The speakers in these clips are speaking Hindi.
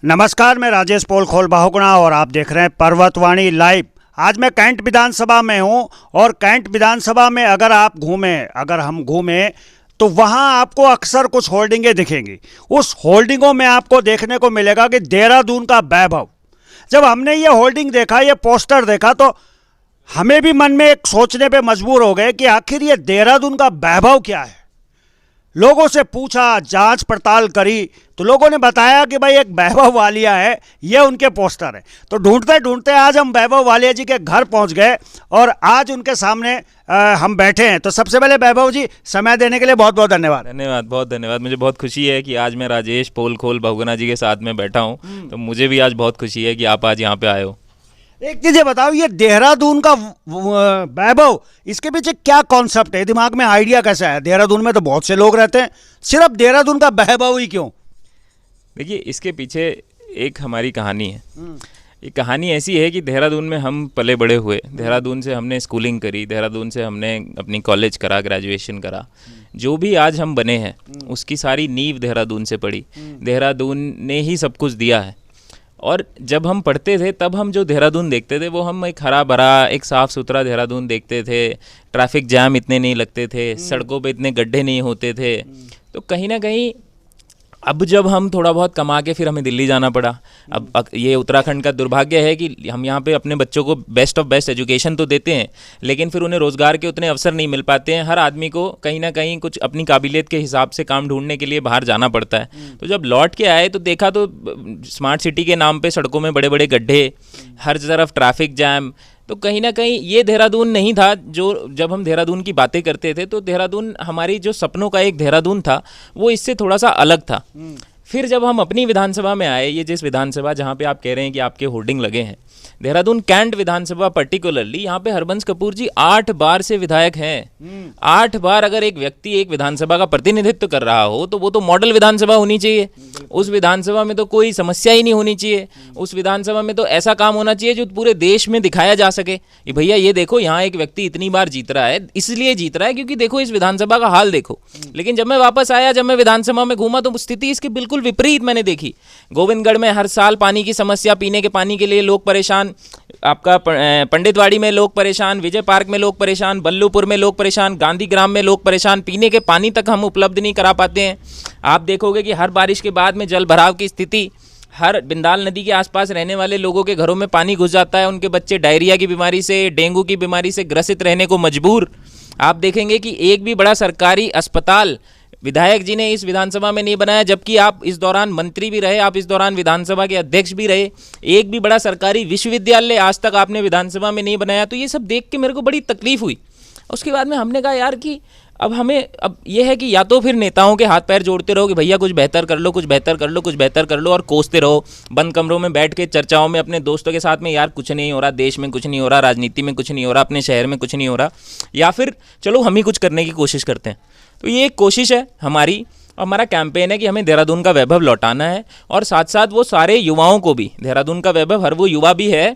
नमस्कार, मैं राजेश पोलखोल बहुगुणा और आप देख रहे हैं पर्वतवाणी लाइव। आज मैं कैंट विधानसभा में हूं और कैंट विधानसभा में अगर हम घूमें तो वहां आपको अक्सर कुछ होर्डिंगें दिखेंगी। उस होर्डिंगों में आपको देखने को मिलेगा कि देहरादून का वैभव। जब हमने ये होर्डिंग देखा, ये पोस्टर देखा, तो हमें भी मन में एक सोचने पे मजबूर हो गए कि आखिर ये देहरादून का वैभव क्या है। लोगों से पूछा, जांच पड़ताल करी, तो लोगों ने बताया कि भाई एक वैभव वालिया है, ये उनके पोस्टर है। तो ढूंढते ढूंढते आज हम वैभव वालिया जी के घर पहुंच गए और आज उनके सामने हम बैठे हैं। तो सबसे पहले वैभव जी, समय देने के लिए बहुत बहुत धन्यवाद। धन्यवाद, बहुत धन्यवाद। मुझे बहुत खुशी है कि आज मैं राजेश पोलखोल बहुगुणा जी के साथ में बैठा हूँ। तो मुझे भी आज बहुत खुशी है कि आप आज यहाँ पे आए हो। एक चीज़ बताओ, ये देहरादून का वैभव, इसके पीछे क्या कॉन्सेप्ट है? दिमाग में आइडिया कैसा है? देहरादून में तो बहुत से लोग रहते हैं, सिर्फ देहरादून का वैभव ही क्यों? देखिए, इसके पीछे एक हमारी कहानी है। ये कहानी ऐसी है कि देहरादून में हम पले बड़े हुए, देहरादून से हमने स्कूलिंग करी, देहरादून से हमने अपनी कॉलेज करा, ग्रेजुएशन करा। जो भी आज हम बने हैं उसकी सारी नींव देहरादून से पड़ी। देहरादून ने ही सब कुछ दिया है। और जब हम पढ़ते थे तब हम जो देहरादून देखते थे वो हम एक हरा भरा, एक साफ़ सुथरा देहरादून देखते थे। ट्रैफिक जैम इतने नहीं लगते थे, सड़कों पे इतने गड्ढे नहीं होते थे। तो कहीं ना कहीं अब जब हम थोड़ा बहुत कमा के फिर हमें दिल्ली जाना पड़ा। अब ये उत्तराखंड का दुर्भाग्य है कि हम यहाँ पे अपने बच्चों को बेस्ट ऑफ बेस्ट एजुकेशन तो देते हैं, लेकिन फिर उन्हें रोज़गार के उतने अवसर नहीं मिल पाते हैं। हर आदमी को कहीं ना कहीं कुछ अपनी काबिलियत के हिसाब से काम ढूंढने के लिए बाहर जाना पड़ता है। तो जब लौट के आए तो देखा तो स्मार्ट सिटी के नाम पर सड़कों में बड़े बड़े गड्ढे, हर तरफ ट्रैफिक जैम। तो कहीं ना कहीं ये देहरादून नहीं था। जो जब हम देहरादून की बातें करते थे तो देहरादून, हमारी जो सपनों का एक देहरादून था, वो इससे थोड़ा सा अलग था। फिर जब हम अपनी विधानसभा में आए, ये जिस विधानसभा जहाँ पे आप कह रहे हैं कि आपके होर्डिंग लगे हैं, देहरादून कैंट विधानसभा पर्टिकुलरली, यहाँ पे हरबंस कपूर जी 8 बार से विधायक हैं। 8 बार अगर एक व्यक्ति एक विधानसभा का प्रतिनिधित्व कर रहा हो तो वो तो मॉडल विधानसभा होनी चाहिए। उस विधानसभा में तो कोई समस्या ही नहीं होनी चाहिए। उस विधानसभा में तो ऐसा काम होना चाहिए जो पूरे देश में दिखाया जा सके कि भैया ये देखो, यहाँ एक व्यक्ति इतनी बार जीत रहा है। इसलिए जीत रहा है क्योंकि देखो इस विधानसभा का हाल देखो। लेकिन जब मैं वापस आया, जब मैं विधानसभा में घूमा, तो स्थिति इसकी बिल्कुल विपरीत मैंने देखी। गोविंदगढ़ में हर साल पानी की समस्या, पीने के पानी के लिए लोग परेशान। आपका पंडितवाड़ी में लोग परेशान, विजय पार्क में लोग परेशान, बल्लूपुर में लोग परेशान, गांधी ग्राम में लोग परेशान। पीने के पानी तक हम उपलब्ध नहीं करा पाते हैं। आप देखोगे कि हर बारिश के बाद में जल भराव की स्थिति, हर बिंदाल नदी के आसपास रहने वाले लोगों के घरों में पानी घुस जाता है। उनके बच्चे डायरिया की बीमारी से, डेंगू की बीमारी से ग्रसित रहने को मजबूर। आप देखेंगे कि एक भी बड़ा सरकारी अस्पताल विधायक जी ने इस विधानसभा में नहीं बनाया, जबकि आप इस दौरान मंत्री भी रहे, आप इस दौरान विधानसभा के अध्यक्ष भी रहे। एक भी बड़ा सरकारी विश्वविद्यालय आज तक आपने विधानसभा में नहीं बनाया। तो ये सब देख के मेरे को बड़ी तकलीफ हुई। उसके बाद में हमने कहा यार कि अब ये है कि या तो फिर नेताओं के हाथ पैर जोड़ते रहो कि भैया कुछ बेहतर कर लो, कुछ बेहतर कर लो, कुछ बेहतर कर लो, और कोसते रहो बंद कमरों में बैठ के चर्चाओं में अपने दोस्तों के साथ में, यार कुछ नहीं हो रहा, देश में कुछ नहीं हो रहा, राजनीति में कुछ नहीं हो रहा, अपने शहर में कुछ नहीं हो रहा, या फिर चलो हम ही कुछ करने की कोशिश करते हैं। तो ये एक कोशिश है हमारी, हमारा कैंपेन है कि हमें देहरादून का वैभव लौटाना है। और साथ साथ वो सारे युवाओं को भी, देहरादून का वैभव हर वो युवा भी है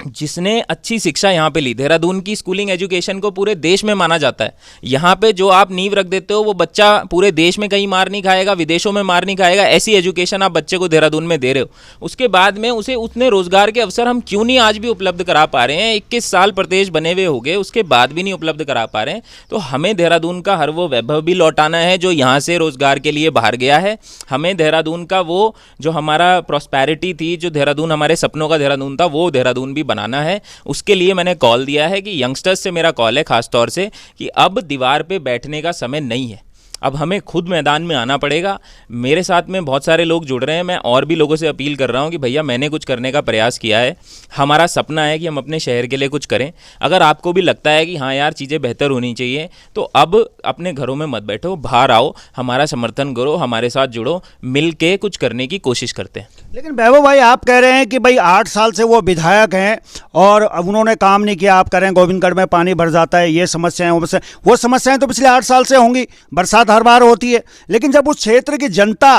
जिसने अच्छी शिक्षा यहाँ पे ली। देहरादून की स्कूलिंग एजुकेशन को पूरे देश में माना जाता है। यहाँ पे जो आप नींव रख देते हो वो बच्चा पूरे देश में कहीं मार नहीं खाएगा, विदेशों में मार नहीं खाएगा। ऐसी एजुकेशन आप बच्चे को देहरादून में दे रहे हो। उसके बाद में उसे उतने रोजगार के अवसर हम क्यों नहीं आज भी उपलब्ध करा पा रहे हैं? 21 साल प्रदेश बने हुए हो गए, उसके बाद भी नहीं उपलब्ध करा पा रहे हैं। तो हमें देहरादून का हर वो वैभव भी लौटाना है जो यहाँ से रोजगार के लिए बाहर गया है। हमें देहरादून का वो जो हमारा प्रॉस्पेरिटी थी, जो देहरादून हमारे सपनों का देहरादून था, वो देहरादून भी बनाना है। उसके लिए मैंने कॉल दिया है कि यंगस्टर्स से मेरा कॉल है खास तौर से कि अब दीवार पे बैठने का समय नहीं है। अब हमें खुद मैदान में आना पड़ेगा। मेरे साथ में बहुत सारे लोग जुड़ रहे हैं। मैं और भी लोगों से अपील कर रहा हूं कि भैया मैंने कुछ करने का प्रयास किया है। हमारा सपना है कि हम अपने शहर के लिए कुछ करें। अगर आपको भी लगता है कि हाँ यार चीज़ें बेहतर होनी चाहिए, तो अब अपने घरों में मत बैठो, बाहर आओ, हमारा समर्थन करो, हमारे साथ जुड़ो, मिल के कुछ करने की कोशिश करते हैं। लेकिन वैभव भाई, आप कह रहे हैं कि भाई 8 साल से वो विधायक हैं और अब उन्होंने काम नहीं किया। आप कह रहे हैं गोविंदगढ़ में पानी भर जाता है, ये समस्याएं, वो समस्याएं तो पिछले 8 साल से होंगी, बरसात हर बार होती है। लेकिन जब उस क्षेत्र की जनता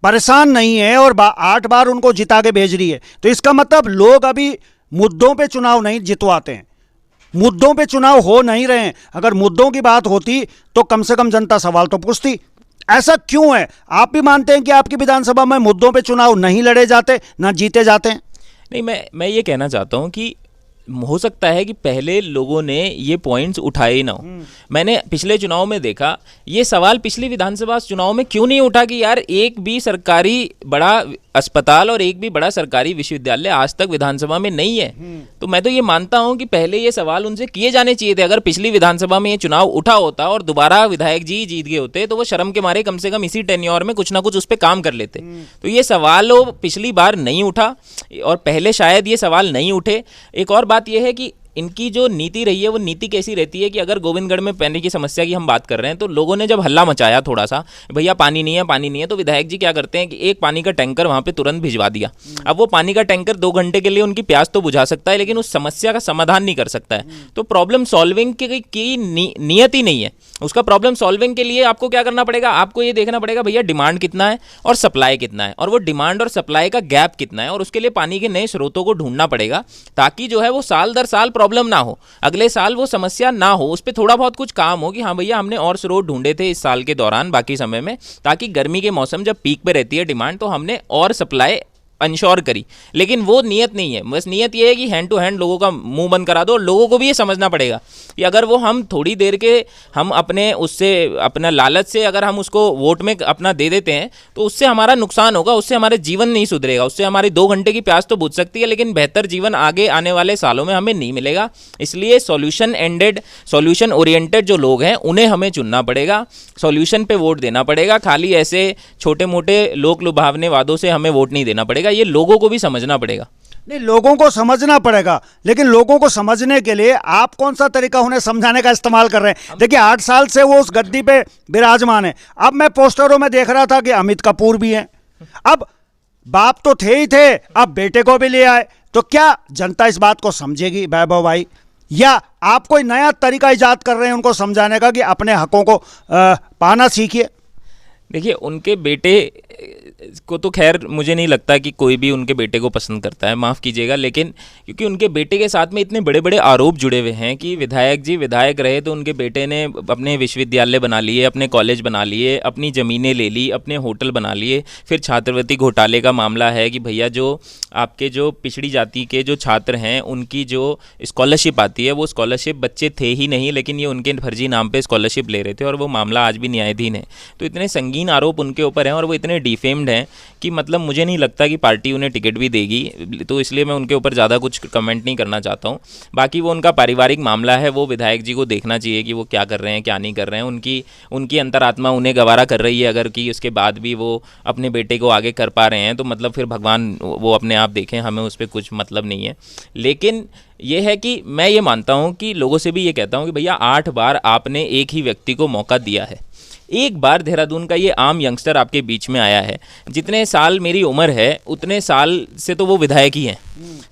परेशान नहीं है और 8 बार उनको जिता के भेज रही है, तो इसका मतलब लोग अभी मुद्दों पे चुनाव नहीं जितवाते हैं, मुद्दों पे चुनाव हो नहीं रहे हैं। अगर मुद्दों की बात होती तो कम से कम जनता सवाल तो पूछती। ऐसा क्यों है? आप भी मानते हैं कि आपकी विधानसभा में मुद्दों पे चुनाव नहीं लड़े जाते, ना जीते जाते हैं? नहीं, मैं ये कहना चाहता हूँ कि हो सकता है कि पहले लोगों ने ये पॉइंट्स उठाए ही ना हो। मैंने पिछले चुनाव में देखा ये सवाल पिछली विधानसभा चुनाव में क्यों नहीं उठा कि यार एक भी सरकारी बड़ा अस्पताल और एक भी बड़ा सरकारी विश्वविद्यालय आज तक विधानसभा में नहीं है। तो मैं तो ये मानता हूं कि पहले ये सवाल उनसे किए जाने चाहिए थे। अगर पिछली विधानसभा में ये चुनाव उठा होता और दोबारा विधायक जी जीत गए होते तो वो शर्म के मारे कम से कम इसी टेन्योर में कुछ ना कुछ उस पर काम कर लेते। तो ये सवाल वो पिछली बार नहीं उठा और पहले शायद ये सवाल नहीं उठे। एक और बात यह है कि इनकी जो नीति रही है वो नीति कैसी रहती है कि अगर गोविंदगढ़ में पानी की समस्या की हम बात कर रहे हैं तो लोगों ने जब हल्ला मचाया थोड़ा सा, भैया पानी नहीं है पानी नहीं है, तो विधायक जी क्या करते हैं कि एक पानी का टैंकर वहां पे तुरंत भिजवा दिया। अब वो पानी का टैंकर 2 घंटे के लिए उनकी प्यास तो बुझा सकता है लेकिन उस समस्या का समाधान नहीं कर सकता है। तो प्रॉब्लम सॉल्विंग की नियत ही नहीं है। उसका प्रॉब्लम सॉल्विंग के लिए आपको क्या करना पड़ेगा, आपको ये देखना पड़ेगा भैया डिमांड कितना है और सप्लाई कितना है, और वो डिमांड और सप्लाई का गैप कितना है, और उसके लिए पानी के नए स्रोतों को ढूंढना पड़ेगा ताकि जो है वो साल दर साल प्रॉब्लम ना हो, अगले साल वो समस्या ना हो, उस पर थोड़ा बहुत कुछ काम हो कि हाँ भैया हमने और स्रोत ढूंढे थे इस साल के दौरान बाकी समय में, ताकि गर्मी के मौसम जब पीक पे रहती है डिमांड तो हमने और सप्लाई इंश्योर करी। लेकिन वो नियत नहीं है। बस नियत ये है कि हैंड टू हैंड लोगों का मुंह बंद करा दो। और लोगों को भी ये समझना पड़ेगा कि अगर वो हम थोड़ी देर के हम अपने उससे अपना लालच से अगर हम उसको वोट में अपना दे देते हैं तो उससे हमारा नुकसान होगा, उससे हमारे जीवन नहीं सुधरेगा, उससे हमारी 2 घंटे की प्यास तो बुझ सकती है लेकिन बेहतर जीवन आगे आने वाले सालों में हमें नहीं मिलेगा। इसलिए सॉल्यूशन एंडेड, सॉल्यूशन ओरिएंटेड जो लोग हैं उन्हें हमें चुनना पड़ेगा, सॉल्यूशन पे वोट देना पड़ेगा। खाली ऐसे छोटे मोटे लोक लुभावने वादों से हमें वोट नहीं देना पड़ेगा। ये लोगों को भी समझना पड़ेगा। नहीं, लोगों को समझना पड़ेगा, लेकिन लोगों को समझने के लिए आप कौन सा तरीका उन्हें समझाने का इस्तेमाल कर रहे हैं? देखिए 8 साल से वो उस गद्दी पे विराजमान है। अब मैं पोस्टरों में देख रहा था कि अमित कपूर भी हैं। अब बाप तो थे ही थे, अब बेटे को भी ले आए, तो क्या जनता इस बात को समझेगी वैभव भाई? या आप कोई नया तरीका इजाद कर रहे हैं उनको समझाने का कि अपने हकों को पाना सीखिए? देखिए उनके बेटे को तो खैर मुझे नहीं लगता कि कोई भी उनके बेटे को पसंद करता है, माफ़ कीजिएगा, लेकिन क्योंकि उनके बेटे के साथ में इतने बड़े बड़े आरोप जुड़े हुए हैं कि विधायक जी विधायक रहे तो उनके बेटे ने अपने विश्वविद्यालय बना लिए, अपने कॉलेज बना लिए, अपनी ज़मीनें ले ली, अपने होटल बना लिए। फिर छात्रवृत्ति घोटाले का मामला है कि भैया जो आपके जो पिछड़ी जाति के जो छात्र हैं उनकी जो स्कॉलरशिप आती है वो स्कॉलरशिप बच्चे थे ही नहीं लेकिन ये उनके फर्जी नाम पर स्कॉलरशिप ले रहे थे और वो मामला आज भी न्यायाधीन है। तो इतने संगीन आरोप उनके ऊपर हैं और वो इतने डिफेम्ड हैं कि मतलब मुझे नहीं लगता कि पार्टी उन्हें टिकट भी देगी। तो इसलिए मैं उनके ऊपर ज़्यादा कुछ कमेंट नहीं करना चाहता हूँ। बाकी वो उनका पारिवारिक मामला है, वो विधायक जी को देखना चाहिए कि वो क्या कर रहे हैं क्या नहीं कर रहे हैं। उनकी अंतरात्मा उन्हें गवारा कर रही है अगर कि उसके बाद भी वो अपने बेटे को आगे कर पा रहे हैं तो मतलब फिर भगवान वो अपने आप देखें, हमें उस पर कुछ मतलब नहीं है। लेकिन ये है कि मैं ये मानता हूँ कि लोगों से भी ये कहता हूँ कि भैया 8 बार आपने एक ही व्यक्ति को मौका दिया है। एक बार देहरादून का ये आम यंगस्टर आपके बीच में आया है, जितने साल मेरी उम्र है उतने साल से तो वो विधायक ही हैं।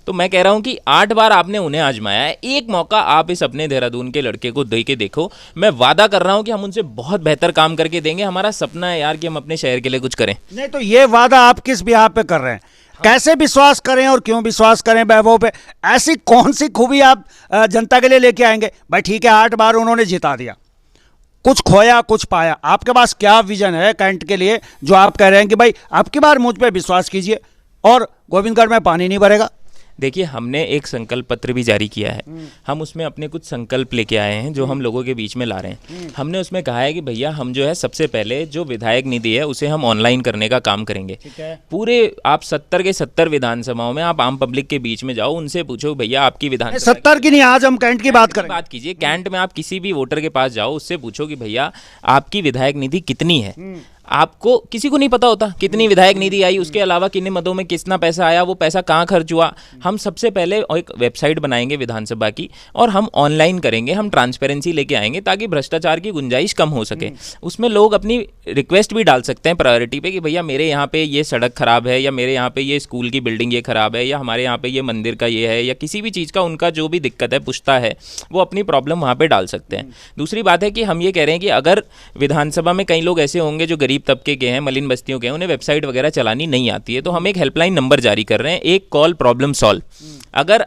तो मैं कह रहा हूँ कि 8 बार आपने उन्हें आजमाया है, एक मौका आप इस अपने देहरादून के लड़के को दे के देखो। मैं वादा कर रहा हूँ कि हम उनसे बहुत बेहतर काम करके देंगे। हमारा सपना है यार कि हम अपने शहर के लिए कुछ करें। नहीं तो ये वादा आप किस बिहार पे कर रहे हैं? कैसे विश्वास करें और क्यों विश्वास करें वैभव पे? ऐसी कौन सी खूबी आप जनता के लिए लेके आएंगे? भाई ठीक है 8 बार उन्होंने जिता दिया, कुछ खोया कुछ पाया, आपके पास क्या विजन है कैंट के लिए जो आप कह रहे हैं कि भाई आपकी बार मुझ पे विश्वास कीजिए और गोविंदगढ़ में पानी नहीं भरेगा? देखिए हमने एक संकल्प पत्र भी जारी किया है। हम उसमें अपने कुछ संकल्प लेके आए हैं जो हम लोगों के बीच में ला रहे हैं। हमने उसमें कहा है कि भैया हम जो है सबसे पहले जो विधायक निधि है उसे हम ऑनलाइन करने का काम करेंगे। पूरे आप 70 के 70 विधानसभाओं में आप आम पब्लिक के बीच में जाओ, उनसे पूछो भैया आपकी विधानसभा 70 की नहीं, आज हम कैंट की बात करें। बात कीजिए कैंट में आप किसी भी वोटर के पास जाओ, उससे पूछो कि भैया आपकी विधायक निधि कितनी है। आपको किसी को नहीं पता होता कितनी विधायक निधि आई, उसके अलावा कितने मदों में कितना पैसा आया, वो पैसा कहाँ खर्च हुआ। हम सबसे पहले एक वेबसाइट बनाएंगे विधानसभा की और हम ऑनलाइन करेंगे, हम ट्रांसपेरेंसी लेके आएंगे ताकि भ्रष्टाचार की गुंजाइश कम हो सके। उसमें लोग अपनी रिक्वेस्ट भी डाल सकते हैं प्रायोरिटी पे कि भैया मेरे यहाँ पे ये सड़क खराब है, या मेरे यहाँ पे ये स्कूल की बिल्डिंग ये खराब है, या हमारे यहाँ पे ये मंदिर का ये है, या किसी भी चीज़ का उनका जो भी दिक्कत है पुछता है वो अपनी प्रॉब्लम वहाँ पे डाल सकते हैं। दूसरी बात है कि हम ये कह रहे हैं कि अगर विधानसभा में कई लोग ऐसे होंगे जो गरीब तबके के हैं, मलिन बस्तियों के हैं, उन्हें वेबसाइट वगैरह चलानी नहीं आती है, तो हम एक हेल्पलाइन नंबर जारी कर रहे हैं, एक कॉल प्रॉब्लम सॉल्व। अगर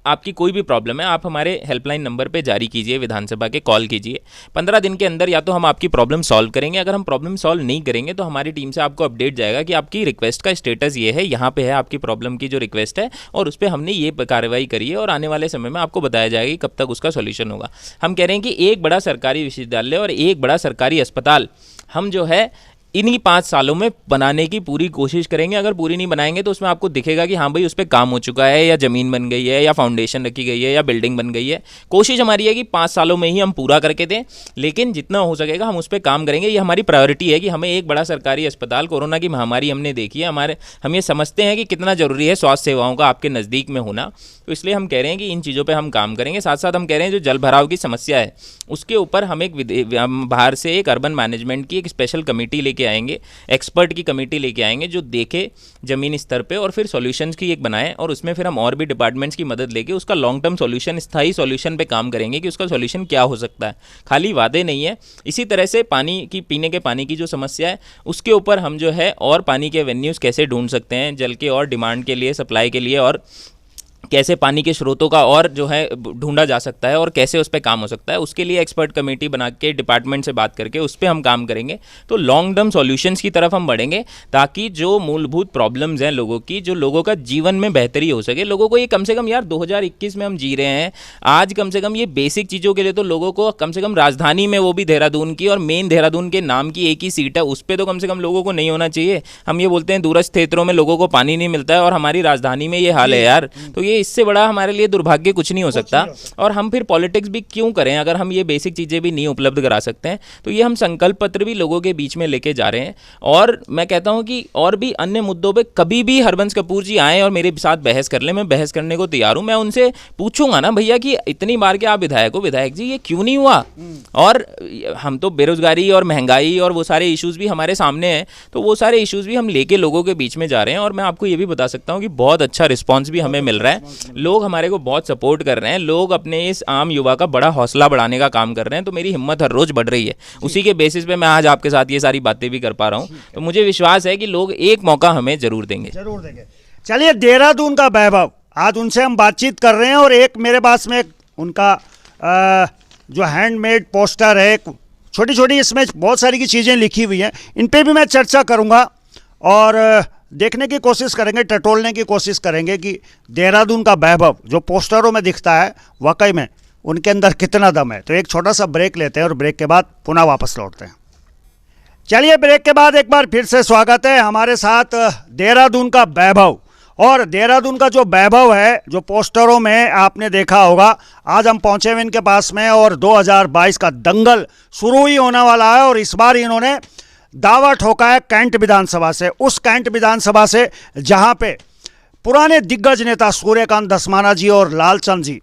आपकी कोई भी प्रॉब्लम है, आप हमारे हेल्पलाइन नंबर पे जारी कीजिए, विधानसभा के कॉल कीजिए। 15 दिन के अंदर या तो हम आपकी प्रॉब्लम सॉल्व करेंगे, अगर हम प्रॉब्लम सॉल्व नहीं करेंगे तो हमारी टीम से आपको अपडेट जाएगा कि आपकी रिक्वेस्ट का स्टेटस ये है, यहाँ पे है आपकी प्रॉब्लम की जो रिक्वेस्ट है और उस पर हमने ये कार्रवाई करी है और आने वाले समय में आपको बताया जाएगा कि कब तक उसका सॉल्यूशन होगा। हम कह रहे हैं कि एक बड़ा सरकारी विश्वविद्यालय और एक बड़ा सरकारी अस्पताल हम जो है इन्हीं 5 सालों में बनाने की पूरी कोशिश करेंगे। अगर पूरी नहीं बनाएंगे तो उसमें आपको दिखेगा कि हाँ भाई उस पर काम हो चुका है, या ज़मीन बन गई है, या फाउंडेशन रखी गई है, या बिल्डिंग बन गई है। कोशिश हमारी है कि 5 सालों में ही हम पूरा करके दें, लेकिन जितना हो सकेगा हम उस पर काम करेंगे। ये हमारी प्रायोरिटी है कि हमें एक बड़ा सरकारी अस्पताल, कोरोना की महामारी हमने देखी है, हम ये समझते हैं कि कितना ज़रूरी है स्वास्थ्य सेवाओं का आपके नज़दीक में होना, तो इसलिए हम कह रहे हैं कि इन चीज़ों पर हम काम करेंगे। साथ साथ हम कह रहे हैं जो जल भराव की समस्या है उसके ऊपर हम बाहर से एक अर्बन मैनेजमेंट की एक स्पेशल कमेटी लेके आएंगे, एक्सपर्ट की कमेटी लेके आएंगे जो देखे ज़मीनी स्तर पे और फिर सॉल्यूशंस की एक बनाएं, और उसमें फिर हम और भी डिपार्टमेंट्स की मदद लेके उसका लॉन्ग टर्म सॉल्यूशन, स्थायी सॉल्यूशन पे काम करेंगे कि उसका सॉल्यूशन क्या हो सकता है। खाली वादे नहीं है। इसी तरह से पानी की, पीने के पानी की जो समस्या है उसके ऊपर हम जो है और पानी के वेन्यूज़ कैसे ढूंढ सकते हैं, जल के और डिमांड के लिए, सप्लाई के लिए, और कैसे पानी के स्रोतों का और जो है ढूंढा जा सकता है और कैसे उस पर काम हो सकता है, उसके लिए एक्सपर्ट कमेटी बना के डिपार्टमेंट से बात करके उस पर हम काम करेंगे। तो लॉन्ग टर्म सॉल्यूशंस की तरफ हम बढ़ेंगे ताकि जो मूलभूत प्रॉब्लम्स हैं लोगों की, जो लोगों का जीवन में बेहतरी हो सके। लोगों को ये कम से कम यार 2021 में हम जी रहे हैं, आज कम से कम ये बेसिक चीज़ों के लिए तो लोगों को कम से कम राजधानी में, वो भी देहरादून की, और मेन देहरादून के नाम की एक ही सीट है, उस पर तो कम से कम लोगों को नहीं होना चाहिए। हम ये बोलते हैं दूरस्थ क्षेत्रों में लोगों को पानी नहीं मिलता है और हमारी राजधानी में ये हाल है यार, तो ये इससे बड़ा हमारे लिए दुर्भाग्य कुछ नहीं हो सकता। और हम फिर पॉलिटिक्स भी क्यों करें अगर हम ये बेसिक चीज़ें भी नहीं उपलब्ध करा सकते हैं। तो ये हम संकल्प पत्र भी लोगों के बीच में लेके जा रहे हैं। और मैं कहता हूं कि और भी अन्य मुद्दों पे कभी भी हरबंस कपूर जी आए और मेरे साथ बहस कर लें, मैं बहस करने को तैयार हूं। मैं उनसे पूछूंगा ना भैया कि इतनी बार के आप विधायक हो, विधायक जी ये क्यों नहीं हुआ। और हम तो बेरोजगारी और महंगाई और वो सारे इश्यूज़ भी हमारे सामने हैं, तो वो सारे इश्यूज़ भी हम लेके लोगों के बीच में जा रहे हैं। और मैं आपको ये भी बता सकता हूँ कि बहुत अच्छा रिस्पॉन्स भी हमें मिल रहा है, लोग हमारे को बहुत सपोर्ट कर रहे हैं, लोग अपने इस आम युवा का बड़ा हौसला बढ़ाने का काम कर रहे हैं। तो मेरी हिम्मत हर रोज बढ़ रही है, उसी के बेसिस पे मैं आज आपके साथ ये सारी बातें भी कर पा रहा हूँ। तो मुझे विश्वास है कि लोग एक मौका हमें जरूर देंगे। चलिए, देहरादून का वैभव, आज उनसे हम बातचीत कर रहे हैं और एक मेरे पास में उनका जो हैंडमेड पोस्टर है, छोटी छोटी, इसमें बहुत सारी की चीज़ें लिखी हुई हैं, इन पे भी मैं चर्चा करूँगा और देखने की कोशिश करेंगे, टटोलने की कोशिश करेंगे कि देहरादून का वैभव जो पोस्टरों में दिखता है वाकई में उनके अंदर कितना दम है। तो एक छोटा सा ब्रेक लेते हैं और ब्रेक के बाद पुनः वापस लौटते हैं। चलिए, ब्रेक के बाद एक बार फिर से स्वागत है हमारे साथ देहरादून का वैभव। और देहरादून का जो वैभव है, जो पोस्टरों में आपने देखा होगा, आज हम पहुंचे हुए इनके पास में और 2022 का दंगल शुरू ही होने वाला है। और इस बार इन्होंने दावा ठोका है कैंट विधानसभा से, उस कैंट विधानसभा से जहां पे पुराने दिग्गज नेता सूर्यकांत धस्माना जी और लालचंद जी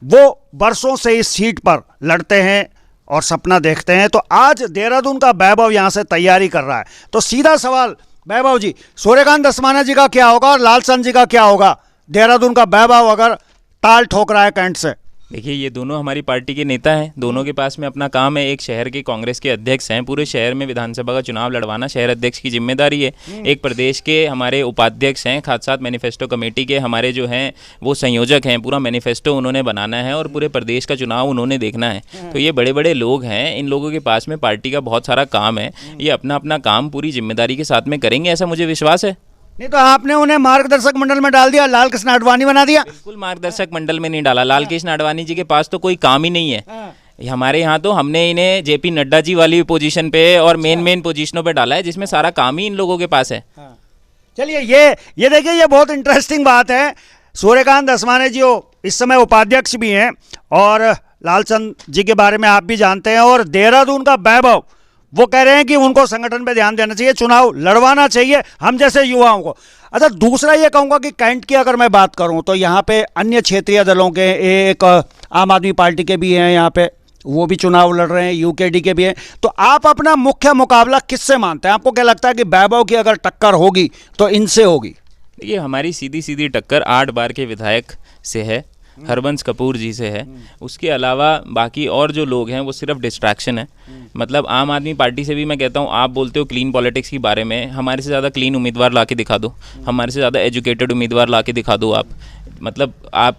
वो वर्षों से इस सीट पर लड़ते हैं और सपना देखते हैं। तो आज देहरादून का वैभव यहां से तैयारी कर रहा है। तो सीधा सवाल वैभव जी, सूर्यकांत धस्माना जी का क्या होगा और लालचंद जी का क्या होगा, देहरादून का वैभव अगर ताल ठोक रहा है कैंट से? देखिए, ये दोनों हमारी पार्टी के नेता हैं, दोनों के पास में अपना काम है। एक शहर के कांग्रेस के अध्यक्ष हैं, पूरे शहर में विधानसभा का चुनाव लड़वाना शहर अध्यक्ष की जिम्मेदारी है। एक प्रदेश के हमारे उपाध्यक्ष हैं, साथ साथ मैनिफेस्टो कमेटी के हमारे जो हैं वो संयोजक हैं। पूरा मैनिफेस्टो उन्होंने बनाना है और पूरे प्रदेश का चुनाव उन्होंने देखना है। तो ये बड़े बड़े लोग हैं, इन लोगों के पास में पार्टी का बहुत सारा काम है। ये अपना अपना काम पूरी जिम्मेदारी के साथ में करेंगे, ऐसा मुझे विश्वास है। नहीं तो आपने उन्हें मार्गदर्शक मंडल में डाल दिया, लाल कृष्ण आडवाणी बना दिया। बिल्कुल मार्गदर्शक मंडल में नहीं डाला, लाल कृष्ण आडवाणी जी के पास तो कोई काम ही नहीं है। हमारे यहाँ तो हमने इन्हें जेपी नड्डा जी वाली पोजीशन पे और मेन पोजीशनों पे डाला है, जिसमें सारा काम ही इन लोगों के पास है। चलिए, ये देखिए, ये बहुत इंटरेस्टिंग बात है। सूर्यकांत धस्माना जी इस समय उपाध्यक्ष भी हैं और लालचंद जी के बारे में आप भी जानते हैं। और देहरादून का वैभव, वो कह रहे हैं कि उनको संगठन पे ध्यान देना चाहिए, चुनाव लड़वाना चाहिए हम जैसे युवाओं को। अच्छा, दूसरा ये कहूँगा कि कैंट की अगर मैं बात करूँ तो यहाँ पे अन्य क्षेत्रीय दलों के, एक आम आदमी पार्टी के भी हैं यहाँ पे, वो भी चुनाव लड़ रहे हैं, यूकेडी के भी हैं। तो आप अपना मुख्य मुकाबला किससे मानते हैं? आपको क्या लगता है कि वैभव की अगर टक्कर होगी तो इनसे होगी? देखिए, हमारी सीधी सीधी टक्कर 8 बार के विधायक से है, हरबंस कपूर जी से है। उसके अलावा बाकी और जो लोग हैं वो सिर्फ डिस्ट्रैक्शन है। मतलब आम आदमी पार्टी से भी मैं कहता हूँ, आप बोलते हो क्लीन पॉलिटिक्स के बारे में, हमारे से ज़्यादा क्लीन उम्मीदवार ला के दिखा दो, हमारे से ज़्यादा एजुकेटेड उम्मीदवार ला के दिखा दो। आप मतलब आप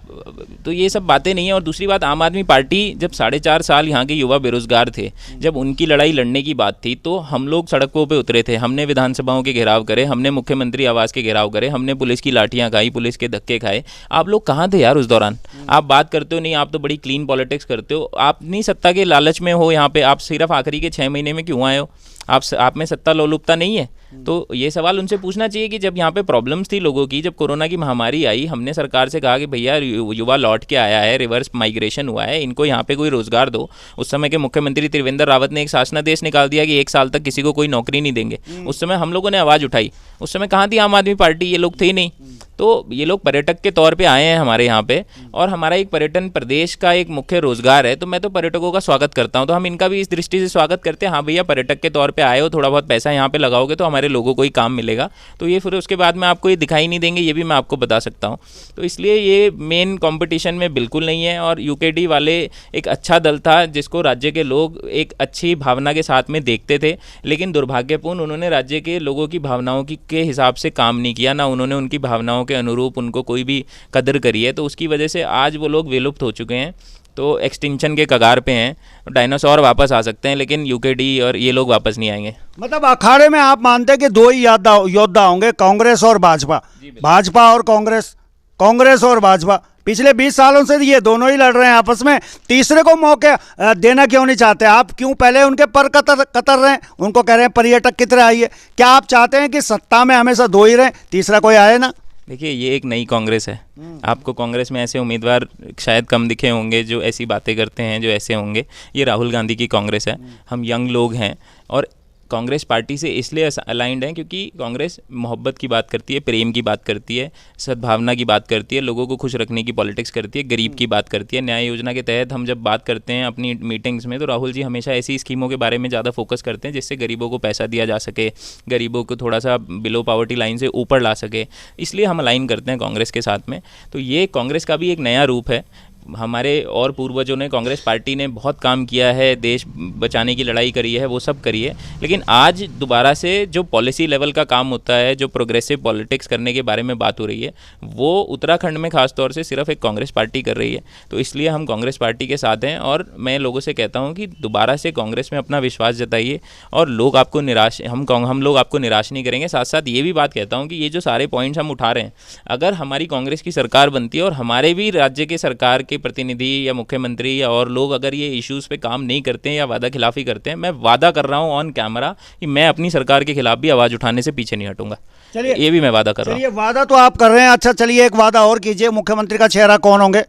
तो ये सब बातें नहीं है। और दूसरी बात, आम आदमी पार्टी जब 4.5 साल यहाँ के युवा बेरोजगार थे, जब उनकी लड़ाई लड़ने की बात थी तो हम लोग सड़कों पे उतरे थे, हमने विधानसभाओं के घेराव करे, हमने मुख्यमंत्री आवास के घेराव करे, हमने पुलिस की लाठियां खाई, पुलिस के धक्के खाए। आप लोग कहाँ थे यार उस दौरान? आप बात करते हो नहीं, आप तो बड़ी क्लीन पॉलिटिक्स करते हो, आप नहीं सत्ता के लालच में हो यहाँ पे, आप सिर्फ आखिरी के 6 महीने में क्यों आए हो? आप में सत्ता लोलुपता नहीं है? तो ये सवाल उनसे पूछना चाहिए कि जब यहाँ पे प्रॉब्लम्स थी लोगों की, जब कोरोना की महामारी आई, हमने सरकार से कहा कि भैया युवा लौट के आया है, रिवर्स माइग्रेशन हुआ है, इनको यहाँ पे कोई रोजगार दो। उस समय के मुख्यमंत्री त्रिवेंद्र रावत ने एक शासनादेश निकाल दिया कि 1 साल तक किसी को कोई नौकरी नहीं देंगे। उस समय हम लोगों ने आवाज़ उठाई, उस समय कहाँ थी आम आदमी पार्टी? ये लोग थे ही नहीं। तो ये लोग पर्यटक के तौर पे आए हैं हमारे यहाँ पे, और हमारा एक पर्यटन प्रदेश का एक मुख्य रोजगार है, तो मैं तो पर्यटकों का स्वागत करता हूँ। तो हम इनका भी इस दृष्टि से स्वागत करते हैं, हाँ भैया पर्यटक के तौर पे आए हो, थोड़ा बहुत पैसा यहाँ पे लगाओगे तो हमारे लोगों को ही काम मिलेगा। तो ये फिर उसके बाद में आपको ये दिखाई नहीं देंगे, ये भी मैं आपको बता सकता हूँ। तो इसलिए ये मेन कंपटीशन में बिल्कुल नहीं है। और यूकेडी वाले एक अच्छा दल था जिसको राज्य के लोग एक अच्छी भावना के साथ में देखते थे, लेकिन दुर्भाग्यपूर्ण उन्होंने राज्य के लोगों की भावनाओं की के हिसाब से काम नहीं किया, ना उन्होंने उनकी भावनाओं के अनुरूप उनको कोई भी कदर करी है। तो उसकी वजह से आज वो लोग विलुप्त हो चुके हैं, तो एक्सटिंक्शन के कगार पे हैं। डायनासोर वापस आ सकते हैं लेकिन यूकेडी और ये लोग वापस नहीं आएंगे। मतलब अखाड़े में आप मानते हैं कि 2 ही योद्धा होंगे, कांग्रेस और भाजपा, भाजपा और कांग्रेस, कांग्रेस और भाजपा। पिछले 20 सालों से ये दोनों ही लड़ रहे हैं आपस में, तीसरे को मौके देना क्यों नहीं चाहते आप? क्यों पहले उनके पर कतर रहे हैं? उनको कह रहे हैं पर्यटक की तरह आइए। क्या आप चाहते हैं कि सत्ता में हमेशा 2 ही रहें, तीसरा कोई आए ना? देखिए, ये एक नई कांग्रेस है। आपको कांग्रेस में ऐसे उम्मीदवार शायद कम दिखे होंगे जो ऐसी बातें करते हैं, जो ऐसे होंगे। ये राहुल गांधी की कांग्रेस है। हम यंग लोग हैं और कांग्रेस पार्टी से इसलिए अलाइंड हैं क्योंकि कांग्रेस मोहब्बत की बात करती है, प्रेम की बात करती है, सद्भावना की बात करती है, लोगों को खुश रखने की पॉलिटिक्स करती है, गरीब की बात करती है। न्याय योजना के तहत हम जब बात करते हैं अपनी मीटिंग्स में, तो राहुल जी हमेशा ऐसी स्कीमों के बारे में ज़्यादा फोकस करते हैं जिससे गरीबों को पैसा दिया जा सके, गरीबों को थोड़ा सा बिलो पॉवर्टी लाइन से ऊपर ला सके। इसलिए हम अलाइन करते हैं कांग्रेस के साथ में। तो ये कांग्रेस का भी एक नया रूप है। हमारे और पूर्वजों ने, कांग्रेस पार्टी ने बहुत काम किया है, देश बचाने की लड़ाई करी है, वो सब करी है। लेकिन आज दोबारा से जो पॉलिसी लेवल का काम होता है, जो प्रोग्रेसिव पॉलिटिक्स करने के बारे में बात हो रही है, वो उत्तराखंड में खास तौर से सिर्फ एक कांग्रेस पार्टी कर रही है। तो इसलिए हम कांग्रेस पार्टी के साथ हैं और मैं लोगों से कहता हूं कि दोबारा से कांग्रेस में अपना विश्वास जताइए और लोग आपको निराश हम लोग आपको निराश नहीं करेंगे। साथ साथ ये भी बात कहता हूँ कि ये जो सारे पॉइंट्स हम उठा रहे हैं, अगर हमारी कांग्रेस की सरकार बनती है और हमारे भी राज्य के सरकार के प्रतिनिधि या मुख्यमंत्री या और लोग अगर ये इश्यूज पे काम नहीं करते हैं या वादा खिलाफी करते हैं, मैं वादा कर रहा हूं ऑन कैमरा कि मैं अपनी सरकार के खिलाफ भी आवाज उठाने से पीछे नहीं हटूंगा। चलिए, ये भी मैं वादा कर रहा हूं। वादा तो आप कर रहे हैं, अच्छा चलिए एक वादा और कीजिए, मुख्यमंत्री का चेहरा कौन होंगे?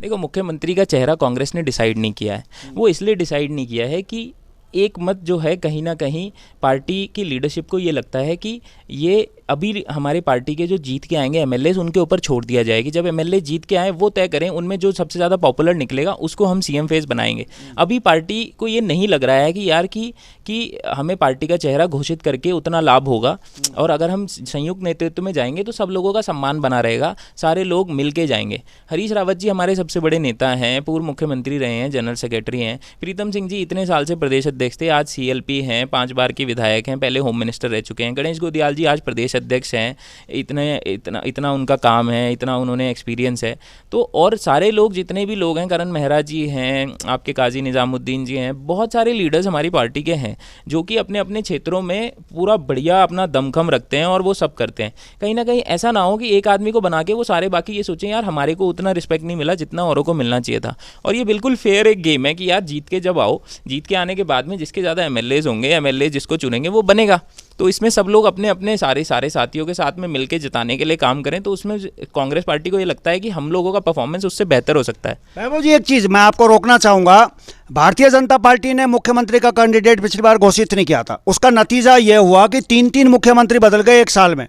देखो, मुख्यमंत्री का चेहरा कांग्रेस ने डिसाइड नहीं किया है। वो इसलिए डिसाइड नहीं किया है कि एक मत जो है कहीं ना कहीं पार्टी की लीडरशिप को ये लगता है कि ये अभी हमारे पार्टी के जो जीत के आएंगे एमएलए उनके ऊपर छोड़ दिया जाए कि जब एमएलए जीत के आए वो तय करें, उनमें जो सबसे ज़्यादा पॉपुलर निकलेगा उसको हम सीएम फेस बनाएंगे। अभी पार्टी को ये नहीं लग रहा है कि यार कि हमें पार्टी का चेहरा घोषित करके उतना लाभ होगा, और अगर हम संयुक्त नेतृत्व में जाएंगे तो सब लोगों का सम्मान बना रहेगा, सारे लोग मिल के जाएंगे। हरीश रावत जी हमारे सबसे बड़े नेता हैं, पूर्व मुख्यमंत्री रहे हैं, जनरल सेक्रेटरी हैं। प्रीतम सिंह जी इतने साल से प्रदेश अध्यक्ष थे, आज CLP हैं, 5 बार के विधायक हैं, पहले होम मिनिस्टर रह चुके हैं। गणेश गोदियाल जी आज प्रदेश अध्यक्ष हैं, इतना उनका काम है, इतना उन्होंने एक्सपीरियंस है। तो और सारे लोग, जितने भी लोग हैं, करण मेहरा जी हैं, आपके काजी निज़ामुद्दीन जी हैं, बहुत सारे लीडर्स हमारी पार्टी के हैं जो कि अपने अपने क्षेत्रों में पूरा बढ़िया अपना दमखम रखते हैं और वो सब करते हैं। कहीं ना कहीं ऐसा ना हो कि एक आदमी को बना के वो सारे बाकी ये सोचें यार हमारे को उतना रिस्पेक्ट नहीं मिला जितना औरों को मिलना चाहिए था। और ये बिल्कुल फेयर एक गेम है कि यार जीत के जब आओ, जीत के आने के बाद में जिसके ज़्यादा MLAs होंगे, MLA जिसको चुनेंगे वो बनेगा। तो इसमें सब लोग अपने अपने सारे साथियों के साथ में मिलकर जिताने के लिए काम करें, तो उसमें कांग्रेस पार्टी को ये लगता है कि हम लोगों का परफॉर्मेंस उससे बेहतर हो सकता है। वैभव जी, एक चीज़ मैं आपको रोकना चाहूँगा, भारतीय जनता पार्टी ने मुख्यमंत्री का कैंडिडेट पिछली बार घोषित नहीं किया था, उसका नतीजा ये हुआ कि 3 मुख्यमंत्री बदल गए 1 साल में।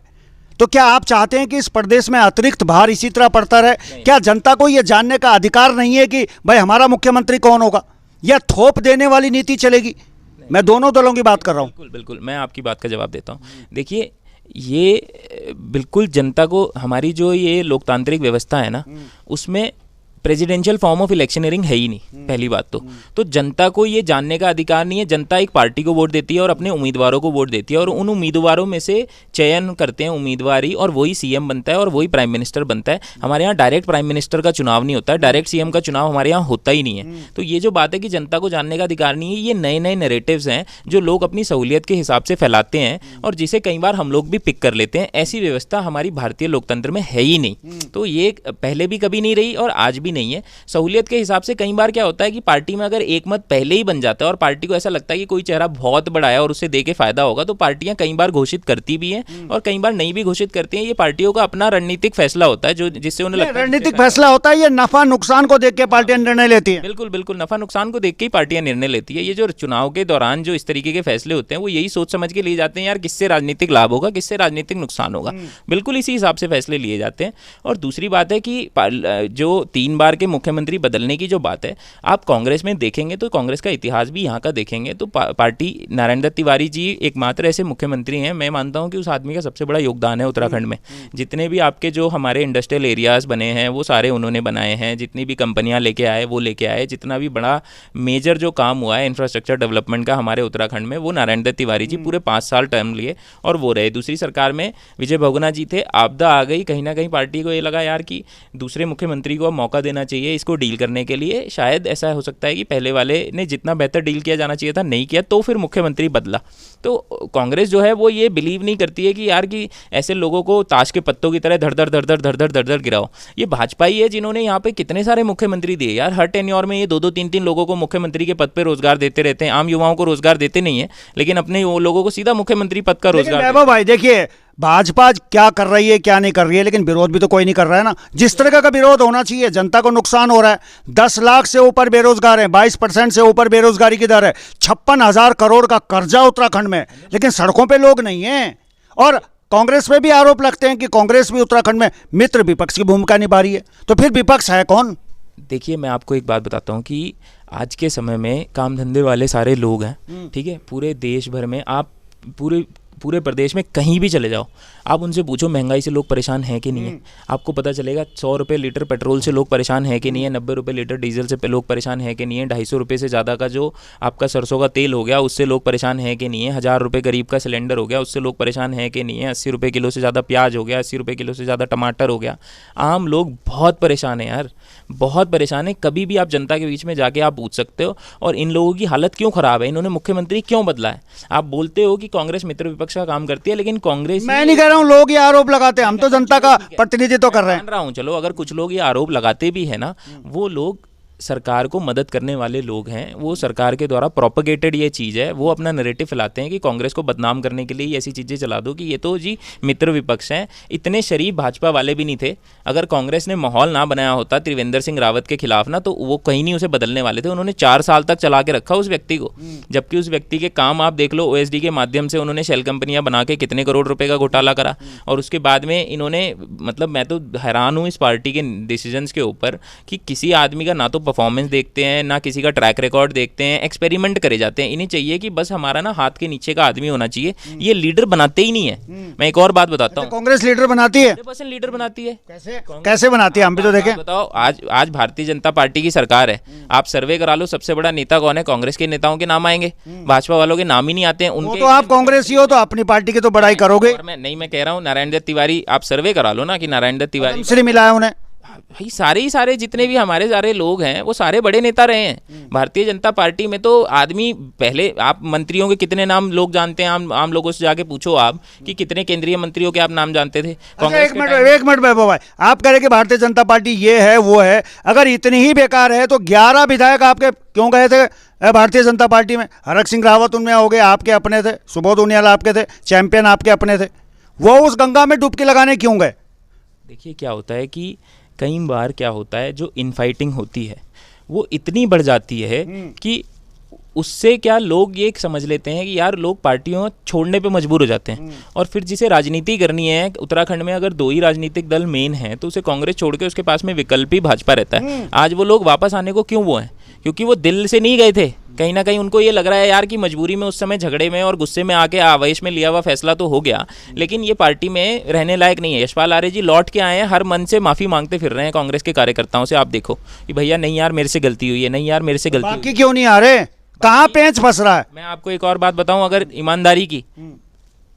तो क्या आप चाहते हैं कि इस प्रदेश में अतिरिक्त भार इसी तरह पड़ता रहे? क्या जनता को यह जानने का अधिकार नहीं है कि भाई हमारा मुख्यमंत्री कौन होगा, या थोप देने वाली नीति चलेगी? मैं दोनों दलों की बात कर रहा हूँ। बिल्कुल, मैं आपकी बात का जवाब देता हूँ। देखिए, ये बिल्कुल जनता को, हमारी जो ये लोकतांत्रिक व्यवस्था है ना, उसमें प्रेसिडेंशियल फॉर्म ऑफ इलेक्शनरिंग है ही नहीं, पहली बात तो जनता को ये जानने का अधिकार नहीं है। जनता एक पार्टी को वोट देती है और अपने उम्मीदवारों को वोट देती है, और उन उम्मीदवारों में से चयन करते हैं उम्मीदवारी, और वही सीएम बनता है और वही प्राइम मिनिस्टर बनता है। हमारे यहाँ डायरेक्ट प्राइम मिनिस्टर का चुनाव नहीं होता है, डायरेक्ट सीएम का चुनाव हमारे यहाँ होता ही नहीं है। तो ये जो बात है कि जनता को जानने का अधिकार नहीं है, ये नए नए नैरेटिव्स हैं जो लोग अपनी सहूलियत के हिसाब से फैलाते हैं, और जिसे कई बार हम लोग भी पिक कर लेते हैं। ऐसी व्यवस्था हमारी भारतीय लोकतंत्र में है ही नहीं। तो ये पहले भी कभी नहीं रही और आज भी नहीं है। सहूलियत के हिसाब से कई बार क्या होता है कि पार्टी में अगर एक मत पहले ही बन जाता है और पार्टी को ऐसा लगता है कि कोई चेहरा बहुत बड़ा है और उससे दे के फायदा होगा, तो पार्टियां कई बार घोषित करती भी हैं और कई बार नहीं भी घोषित करती हैं। ये पार्टियों का अपना रणनीतिक फैसला होता है, जो जिससे उन्हें लगता है रणनीतिक फैसला होता है, ये नफा नुकसान को देख के पार्टियां निर्णय लेती है। बिल्कुल बिल्कुल, नफा नुकसान को देख के ही पार्टियां निर्णय लेती है। ये जो चुनाव के दौरान जो इस तरीके के फैसले होते हैं, वो यही सोच समझ के लिए जाते हैं, यार किससे राजनीतिक लाभ होगा, किससे राजनीतिक नुकसान होगा, बिल्कुल इसी हिसाब से फैसले लिए जाते हैं। और दूसरी बात है कि जो 3 बार के मुख्यमंत्री बदलने की जो बात है, आप कांग्रेस में देखेंगे तो कांग्रेस का इतिहास भी यहाँ का देखेंगे तो पार्टी, नारायण दत्त तिवारी जी एकमात्र ऐसे मुख्यमंत्री हैं, मैं मानता हूँ कि उस आदमी का सबसे बड़ा योगदान है उत्तराखंड में। जितने भी आपके जो हमारे इंडस्ट्रियल एरियाज बने हैं वो सारे उन्होंने बनाए हैं, जितनी भी कंपनियां लेके आए वो लेके आए, जितना भी बड़ा मेजर जो काम हुआ है इंफ्रास्ट्रक्चर डेवलपमेंट का हमारे उत्तराखंड में, वो नारायण दत्त तिवारी जी पूरे 5 साल टर्म लिए और वो रहे। दूसरी सरकार में विजय बहुगुणा जी थे, आपदा आ गई, कहीं ना कहीं पार्टी को ये लगा यार कि दूसरे मुख्यमंत्री को मौका देना चाहिए इसको डील करने के लिए। शायद ऐसा हो सकता है कि पहले वाले ने जितना बेहतर डील किया जाना चाहिए था नहीं किया, तो फिर मुख्यमंत्री बदला। तो कांग्रेस जो है वो ये बिलीव नहीं करती है कि यार कि ऐसे लोगों को ताश के पत्तों की तरह धड़ धड़ गिराओ। ये भाजपा ही है जिन्होंने यहाँ पे कितने सारे मुख्यमंत्री दिए यार, हर टेन्योर में ये 2-2 3-3 लोगों को मुख्यमंत्री के पद पे रोजगार देते रहते हैं। आम युवाओं को रोजगार देते नहीं है, लेकिन अपने वो लोगों को सीधा मुख्यमंत्री पद का रोजगार। भाई देखिए, भाजपा क्या कर रही है क्या नहीं कर रही है, लेकिन विरोध भी तो कोई नहीं कर रहा है ना। जिस तरह का विरोध होना चाहिए, जनता को नुकसान हो रहा है। 10 लाख से ऊपर बेरोजगार है, 22% से ऊपर बेरोजगारी की दर है, 56,000 करोड़ का कर्जा उत्तराखंड में, लेकिन सड़कों पे लोग नहीं हैं। और कांग्रेस पे भी आरोप लगते हैं कि कांग्रेस भी उत्तराखंड में मित्र विपक्ष की भूमिका निभा रही है, तो फिर विपक्ष है कौन? देखिए, मैं आपको एक बात बताता हूँ कि आज के समय में काम धंधे वाले सारे लोग हैं, ठीक है, पूरे देश भर में, आप पूरे प्रदेश में कहीं भी चले जाओ, आप उनसे पूछो महंगाई से लोग परेशान हैं कि नहीं है, आपको पता चलेगा। 100 रुपये लीटर पेट्रोल से लोग परेशान हैं कि नहीं है, 90 रुपये लीटर डीजल से लोग परेशान हैं कि नहीं है, 250 रुपये से ज़्यादा का जो आपका सरसों का तेल हो गया उससे लोग परेशान हैं कि नहीं है, 1000 रुपये करीब का सिलेंडर हो गया उससे लोग परेशान हैं कि नहीं है, 80 रुपये किलो से ज़्यादा प्याज हो गया, 80 रुपये किलो से ज़्यादा टमाटर हो गया। आम लोग बहुत परेशान हैं यार, बहुत परेशान है। कभी भी आप जनता के बीच में जाके आप पूछ सकते हो। और इन लोगों की हालत क्यों ख़राब है, इन्होंने मुख्यमंत्री क्यों बदला है। आप बोलते हो कि कांग्रेस मित्र विपक्ष का काम करती है, लेकिन कांग्रेस, मैं नहीं कह रहा हूं लोग ये आरोप लगाते हैं, हम तो जनता का प्रतिनिधित्व कर रहे हैं। मान रहा हूं, चलो अगर कुछ लोग ये आरोप लगाते भी है ना, वो लोग सरकार को मदद करने वाले लोग हैं, वो सरकार के द्वारा प्रोपगेटेड ये चीज़ है, वो अपना नैरेटिव फैलाते हैं कि कांग्रेस को बदनाम करने के लिए ऐसी चीज़ें चला दो कि ये तो जी मित्र विपक्ष हैं। इतने शरीफ भाजपा वाले भी नहीं थे। अगर कांग्रेस ने माहौल ना बनाया होता त्रिवेंद्र सिंह रावत के खिलाफ ना, तो वो कहीं नहीं उसे बदलने वाले थे। उन्होंने 4 साल तक चला के रखा उस व्यक्ति को, जबकि उस व्यक्ति के काम आप देख लो, OSD के माध्यम से उन्होंने शेल कंपनियां बना के कितने करोड़ रुपए का घोटाला करा। और उसके बाद में इन्होंने, मतलब मैं तो हैरान हूँ इस पार्टी के डिसीजंस के ऊपर कि किसी आदमी का ना तो परफॉर्मेंस देखते हैं, ना किसी का ट्रैक रिकॉर्ड देखते हैं, एक्सपेरिमेंट करे जाते हैं। इन्हें चाहिए कि बस हमारा ना हाथ के नीचे का आदमी होना चाहिए। ये लीडर बनाते ही नहीं है। मैं एक और बात बताता हूँ, कांग्रेस लीडर बनाती है, 100% लीडर बनाती है। कैसे बनाती है, हम भी तो देखें। बताओ, आज भारतीय जनता पार्टी की सरकार है, आप सर्वे करा लो, सबसे बड़ा नेता कौन है? कांग्रेस के नेताओं के नाम आएंगे, भाजपा वालों के नाम ही नहीं आते हैं। उनके तो आप कांग्रेसी हो तो अपनी पार्टी की तो बड़ाई करोगे। मैं कह रहा हूँ नारायण दत्त तिवारी, आप सर्वे करा लो ना कि नारायण दत्त तिवारी श्री मिला है उन्हें। भाई सारे जितने भी हमारे सारे लोग हैं वो सारे बड़े नेता रहे हैं भारतीय जनता पार्टी में। तो आदमी, पहले आप मंत्रियों के कितने नाम लोग जानते हैं? आम लोगों से जाके पूछो आप कि कितने केंद्रीय मंत्रियों के आप नाम जानते थे। एक मिनट वैभव भाई, आप कह रहे कि भारतीय जनता पार्टी ये है वो है, अगर इतनी ही बेकार है तो 11 विधायक आपके क्यों गए थे भारतीय जनता पार्टी में? हरक सिंह रावत उनमें हो गए, आपके अपने थे, सुबोध उनियाल आपके थे, चैंपियन आपके अपने थे, वो उस गंगा में डुबकी लगाने क्यों गए? देखिए क्या होता है कि कई बार क्या होता है, जो इनफाइटिंग होती है वो इतनी बढ़ जाती है कि उससे क्या लोग ये समझ लेते हैं कि यार लोग पार्टियों छोड़ने पे मजबूर हो जाते हैं। और फिर जिसे राजनीति करनी है, उत्तराखंड में अगर 2 ही राजनीतिक दल मेन हैं तो उसे कांग्रेस छोड़ के उसके पास में विकल्प ही भाजपा रहता है। आज वो लोग वापस आने को क्यों वो हैं? क्योंकि वो दिल से नहीं गए थे। कहीं ना कहीं उनको ये लग रहा है यार कि मजबूरी में उस समय झगड़े में और गुस्से में आके आवेश में लिया हुआ फैसला तो हो गया, लेकिन ये पार्टी में रहने लायक नहीं है। यशपाल आर्य जी लौट के आए हैं, हर मन से माफ़ी मांगते फिर रहे हैं कांग्रेस के कार्यकर्ताओं से। आप देखो कि भैया नहीं यार मेरे से गलती हुई है, नहीं यार मेरे से गलती हुई बाकी क्यों नहीं आ रहे, कहाँ पेंच फंस रहा है? मैं आपको एक और बात बताऊं, अगर ईमानदारी की,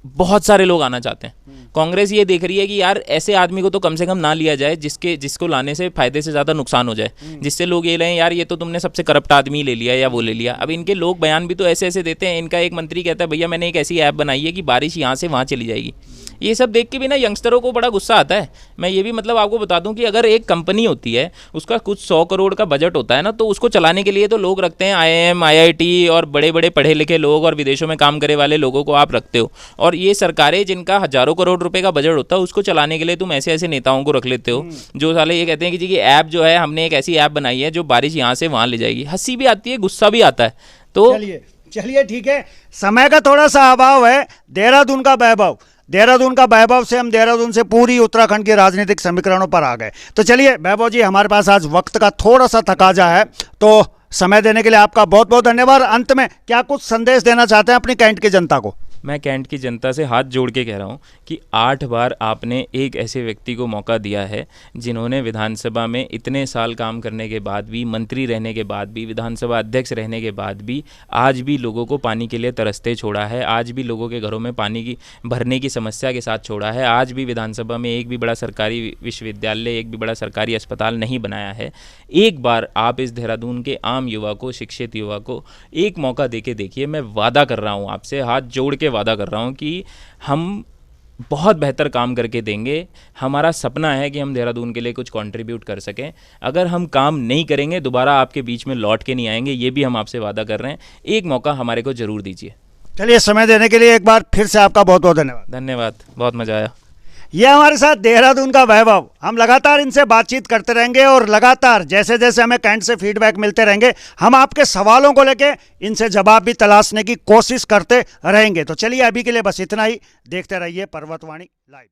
बहुत सारे लोग आना चाहते हैं। कांग्रेस ये देख रही है कि यार ऐसे आदमी को तो कम से कम ना लिया जाए जिसको लाने से फायदे से ज़्यादा नुकसान हो जाए, जिससे लोग ये लें यार ये तो तुमने सबसे करप्ट आदमी ले लिया या वो ले लिया। अब इनके लोग बयान भी तो ऐसे ऐसे देते हैं। इनका एक मंत्री कहता है भैया मैंने एक ऐसी ऐप बनाई है कि बारिश यहाँ से वहाँ चली जाएगी। ये सब देख के भी ना यंगस्टरों को बड़ा गुस्सा आता है। मैं ये भी मतलब आपको बता दूं कि अगर एक कंपनी होती है, उसका कुछ 100 करोड़ का बजट होता है ना, तो उसको चलाने के लिए तो लोग रखते हैं IIM IIT और बड़े बड़े पढ़े लिखे लोग और विदेशों में काम करे वाले लोगों को आप रखते हो। और ये सरकारें जिनका हजारों करोड़ रुपए का बजट होता है, उसको चलाने के लिए तुम ऐसे ऐसे नेताओं को रख लेते हो जो साले ये कहते हैं कि जी ये ऐप जो है हमने एक ऐसी ऐप बनाई है जो बारिश यहाँ से वहाँ ले जाएगी। हंसी भी आती है, गुस्सा भी आता है। तो चलिए ठीक है, समय का थोड़ा सा अभाव है। देहरादून का वैभव से हम देहरादून से पूरी उत्तराखंड के राजनीतिक समीकरणों पर आ गए। तो चलिए वैभव जी, हमारे पास आज वक्त का थोड़ा सा तकाजा है, तो समय देने के लिए आपका बहुत बहुत धन्यवाद। अंत में क्या कुछ संदेश देना चाहते हैं अपनी कैंट की जनता को? मैं कैंट की जनता से हाथ जोड़ के कह रहा हूँ कि 8 बार आपने एक ऐसे व्यक्ति को मौका दिया है जिन्होंने विधानसभा में इतने साल काम करने के बाद भी, मंत्री रहने के बाद भी, विधानसभा अध्यक्ष रहने के बाद भी आज भी लोगों को पानी के लिए तरसते छोड़ा है, आज भी लोगों के घरों में पानी की भरने की समस्या के साथ छोड़ा है, आज भी विधानसभा में एक भी बड़ा सरकारी विश्वविद्यालय, एक भी बड़ा सरकारी अस्पताल नहीं बनाया है। एक बार आप इस देहरादून के आम युवा को, शिक्षित युवा को एक मौका देके देखिए। मैं वादा कर रहा हूँ आपसे, हाथ जोड़ के वादा कर रहा हूँ कि हम बहुत बेहतर काम करके देंगे। हमारा सपना है कि हम देहरादून के लिए कुछ कंट्रीब्यूट कर सकें। अगर हम काम नहीं करेंगे दोबारा आपके बीच में लौट के नहीं आएंगे, ये भी हम आपसे वादा कर रहे हैं। एक मौका हमारे को जरूर दीजिए। चलिए, समय देने के लिए एक बार फिर से आपका बहुत बहुत धन्यवाद। धन्यवाद, बहुत मजा आया। ये हमारे साथ देहरादून का वैभव। हम लगातार इनसे बातचीत करते रहेंगे और लगातार जैसे जैसे हमें कैंट से फीडबैक मिलते रहेंगे, हम आपके सवालों को लेके इनसे जवाब भी तलाशने की कोशिश करते रहेंगे। तो चलिए, अभी के लिए बस इतना ही। देखते रहिए पर्वतवाणी लाइव।